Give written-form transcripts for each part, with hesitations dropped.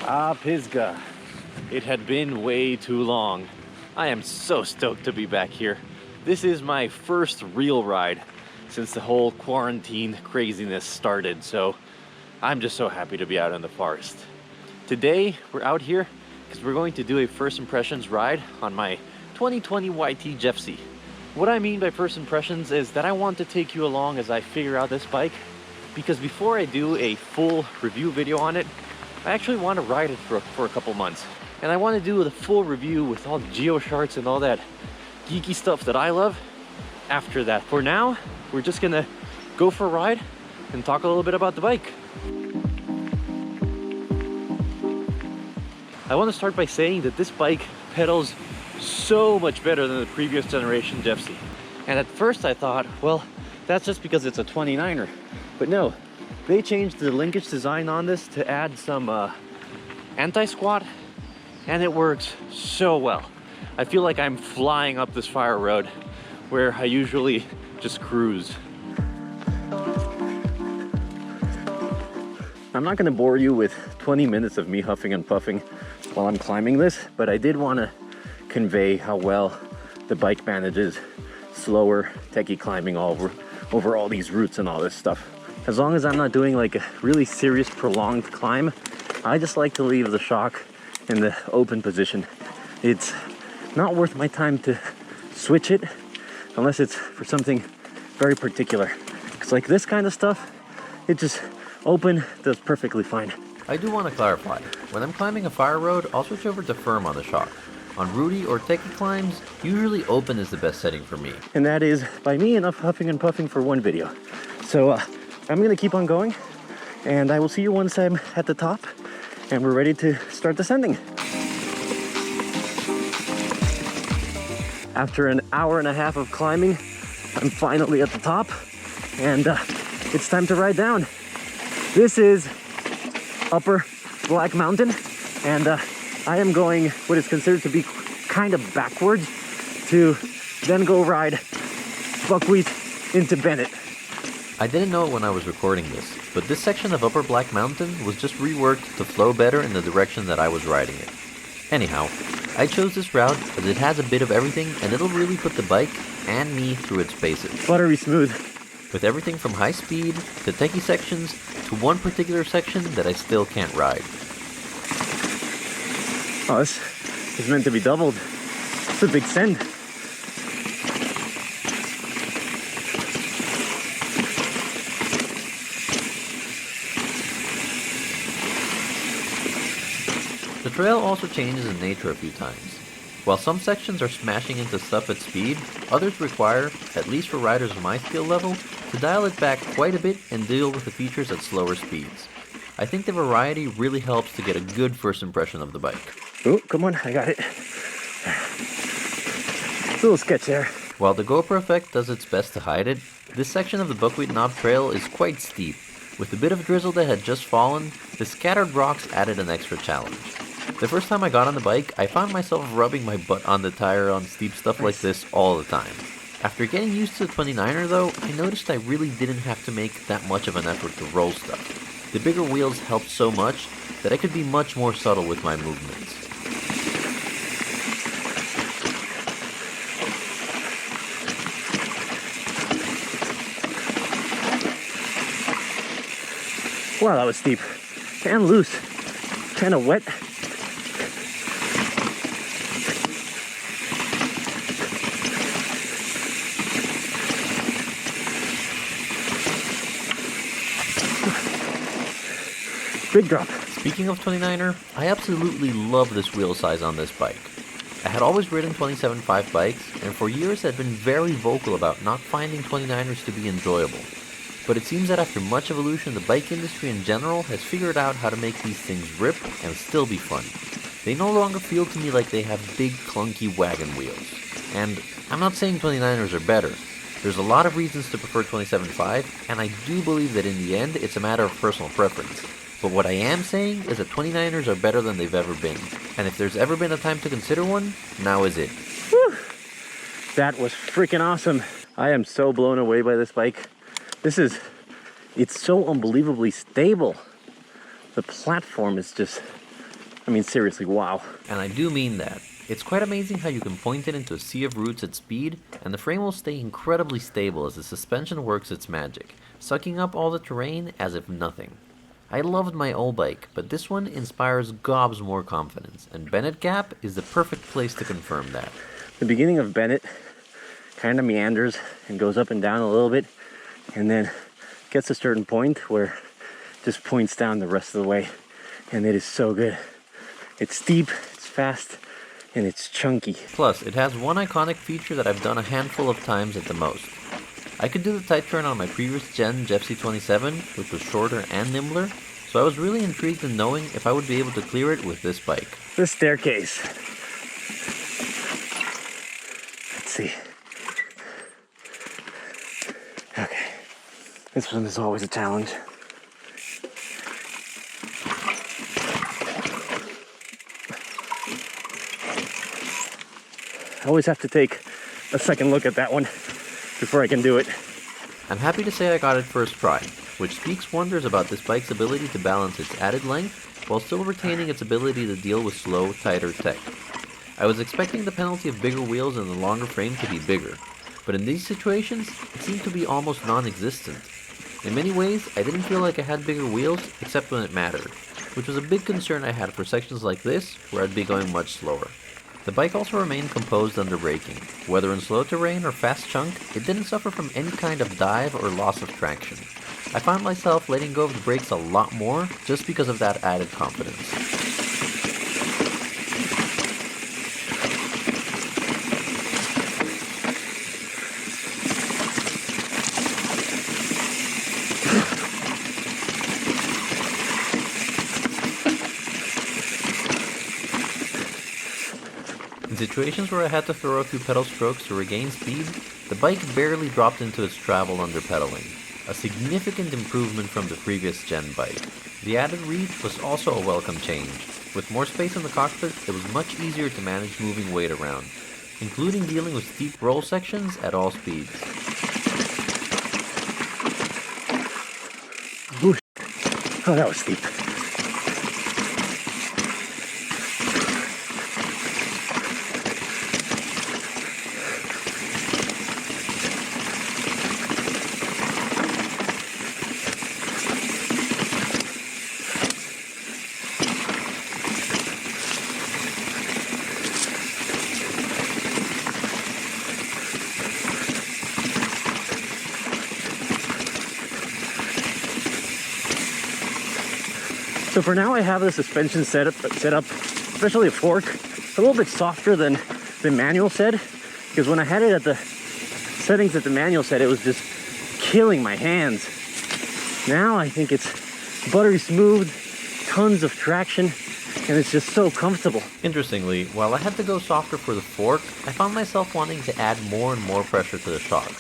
Ah, Pisgah. It had been way too long. I am so stoked to be back here. This is my first real ride since the whole quarantine craziness started, so I'm just so happy to be out in the forest. Today, we're out here because we're going to do a first impressions ride on my 2020 YT Jeffsy. What I mean by first impressions is that I want to take you along as I figure out this bike, because before I do a full review video on it, I actually want to ride it for a couple months. And I want to do the full review with all the geocharts and all that geeky stuff that I love after that. For now, we're just gonna go for a ride and talk a little bit about the bike. I want to start by saying that this bike pedals so much better than the previous generation Jeffsy. And at first I thought, well, that's just because it's a 29er. But no, they changed the linkage design on this to add some anti-squat, and it works so well. I feel like I'm flying up this fire road where I usually just cruise. I'm not gonna bore you with 20 minutes of me huffing and puffing while I'm climbing this, but I did want to convey how well the bike manages slower, techie climbing over all these routes and all this stuff. As long as I'm not doing like a really serious prolonged climb, I just like to leave the shock in the open position. It's not worth my time to switch it unless it's for something very particular. Because like this kind of stuff, it just open does perfectly fine. I do want to clarify, when I'm climbing a fire road, I'll switch over to firm on the shock. On rooty or techie climbs, usually open is the best setting for me. And that is, by me, enough huffing and puffing for one video. So I'm gonna keep on going, and I will see you once I'm at the top and we're ready to start descending. After an hour and a half of climbing, I'm finally at the top, and it's time to ride down. This is Upper Black Mountain, and I am going what is considered to be kind of backwards to then go ride Buckwheat into Bennett. I didn't know it when I was recording this, but this section of Upper Black Mountain was just reworked to flow better in the direction that I was riding it. Anyhow, I chose this route as it has a bit of everything, and it'll really put the bike and me through its paces. Buttery smooth. With everything from high speed to techie sections to one particular section that I still can't ride. Oh, this is meant to be doubled. It's a big send. The trail also changes in nature a few times. While some sections are smashing into stuff at speed, others require, at least for riders of my skill level, to dial it back quite a bit and deal with the features at slower speeds. I think the variety really helps to get a good first impression of the bike. Oh, come on, I got it. A little sketch there. While the GoPro effect does its best to hide it, this section of the Buckwheat Knob trail is quite steep. With the bit of drizzle that had just fallen, the scattered rocks added an extra challenge. The first time I got on the bike, I found myself rubbing my butt on the tire on steep stuff like this all the time. After getting used to the 29er though, I noticed I really didn't have to make that much of an effort to roll stuff. The bigger wheels helped so much that I could be much more subtle with my movements. Wow, that was steep. And loose. Kind of wet. Big drop. Speaking of 29er, I absolutely love this wheel size on this bike. I had always ridden 27.5 bikes, and for years had been very vocal about not finding 29ers to be enjoyable. But it seems that after much evolution, the bike industry in general has figured out how to make these things rip and still be fun. They no longer feel to me like they have big clunky wagon wheels. And I'm not saying 29ers are better. There's a lot of reasons to prefer 27.5, and I do believe that in the end, it's a matter of personal preference. But what I am saying is that 29ers are better than they've ever been. And if there's ever been a time to consider one, now is it. Whew. That was freaking awesome. I am so blown away by this bike. It's so unbelievably stable. The platform is just I mean, seriously, wow. And I do mean that. It's quite amazing how you can point it into a sea of roots at speed, and the frame will stay incredibly stable as the suspension works its magic, sucking up all the terrain as if nothing. I loved my old bike, but this one inspires gobs more confidence, and Bennett Gap is the perfect place to confirm that. The beginning of Bennett kind of meanders and goes up and down a little bit, and then gets to a certain point where it just points down the rest of the way, and it is so good. It's steep, it's fast, and it's chunky. Plus, it has one iconic feature that I've done a handful of times at the most. I could do the tight turn on my previous gen Jeffsy 27, which was shorter and nimbler, so I was really intrigued in knowing if I would be able to clear it with this bike. This staircase. Let's see. Okay. This one is always a challenge. I always have to take a second look at that one before I can do it. I'm happy to say I got it first try, which speaks wonders about this bike's ability to balance its added length while still retaining its ability to deal with slow, tighter tech. I was expecting the penalty of bigger wheels and the longer frame to be bigger, but in these situations, it seemed to be almost non-existent. In many ways, I didn't feel like I had bigger wheels except when it mattered, which was a big concern I had for sections like this where I'd be going much slower. The bike also remained composed under braking. Whether in slow terrain or fast chunk, it didn't suffer from any kind of dive or loss of traction. I found myself letting go of the brakes a lot more just because of that added confidence. In situations where I had to throw a few pedal strokes to regain speed, the bike barely dropped into its travel under pedaling, a significant improvement from the previous gen bike. The added reach was also a welcome change. With more space in the cockpit, it was much easier to manage moving weight around, including dealing with steep roll sections at all speeds. Ooh, oh, that was steep. So for now I have the suspension set up, especially a fork, a little bit softer than the manual said, because when I had it at the settings that the manual said, it was just killing my hands. Now I think it's buttery smooth, tons of traction, and it's just so comfortable. Interestingly, while I had to go softer for the fork, I found myself wanting to add more and more pressure to the shock.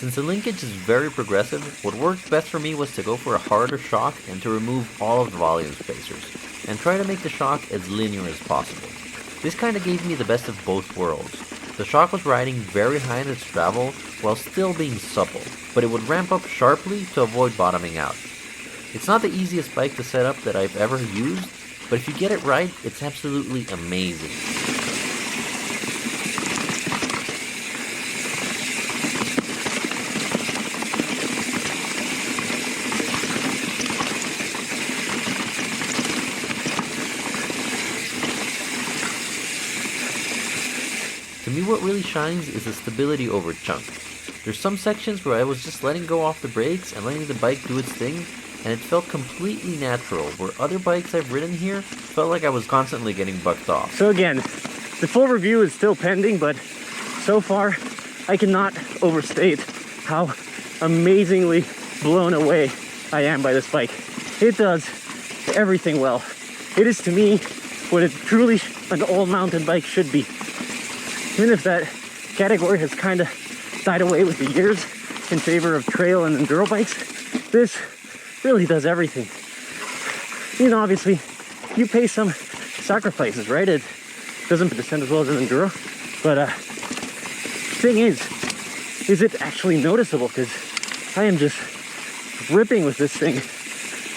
Since the linkage is very progressive, what worked best for me was to go for a harder shock and to remove all of the volume spacers, and try to make the shock as linear as possible. This kinda gave me the best of both worlds. The shock was riding very high in its travel while still being supple, but it would ramp up sharply to avoid bottoming out. It's not the easiest bike to set up that I've ever used, but if you get it right, it's absolutely amazing. To me, what really shines is the stability over chunk. There's some sections where I was just letting go off the brakes and letting the bike do its thing, and it felt completely natural, where other bikes I've ridden here felt like I was constantly getting bucked off. So again, the full review is still pending, but so far I cannot overstate how amazingly blown away I am by this bike. It does everything well. It is to me what it truly an all mountain bike should be. Even if that category has kind of died away with the years in favor of trail and enduro bikes, this really does everything. You know, obviously, you pay some sacrifices, right? It doesn't descend as well as an enduro, but thing is it actually noticeable? Because I am just ripping with this thing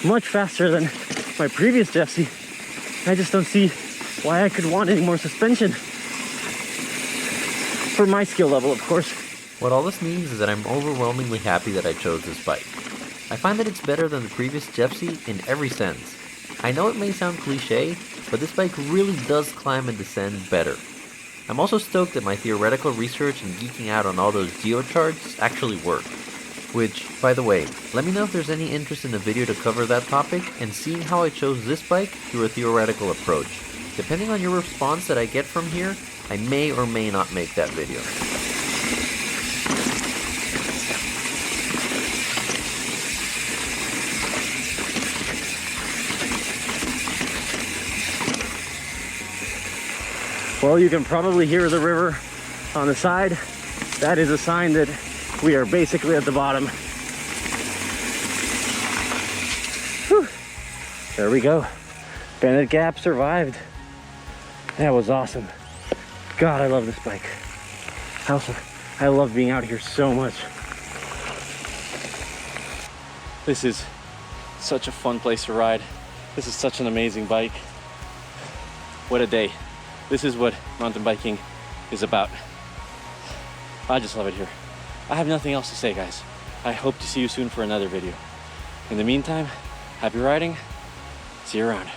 much faster than my previous Jeffsy, I just don't see why I could want any more suspension. For my skill level, of course. What all this means is that I'm overwhelmingly happy that I chose this bike. I find that it's better than the previous Jeffsy in every sense. I know it may sound cliche, but this bike really does climb and descend better. I'm also stoked that my theoretical research and geeking out on all those geocharts actually work. Which, by the way, let me know if there's any interest in a video to cover that topic and seeing how I chose this bike through a theoretical approach. Depending on your response that I get from here, I may or may not make that video. Well, you can probably hear the river on the side. That is a sign that we are basically at the bottom. Whew. There we go. Bennett Gap survived. That was awesome. God, I love this bike. I love being out here so much. This is such a fun place to ride. This is such an amazing bike. What a day. This is what mountain biking is about. I just love it here. I have nothing else to say, guys. I hope to see you soon for another video. In the meantime, happy riding. See you around.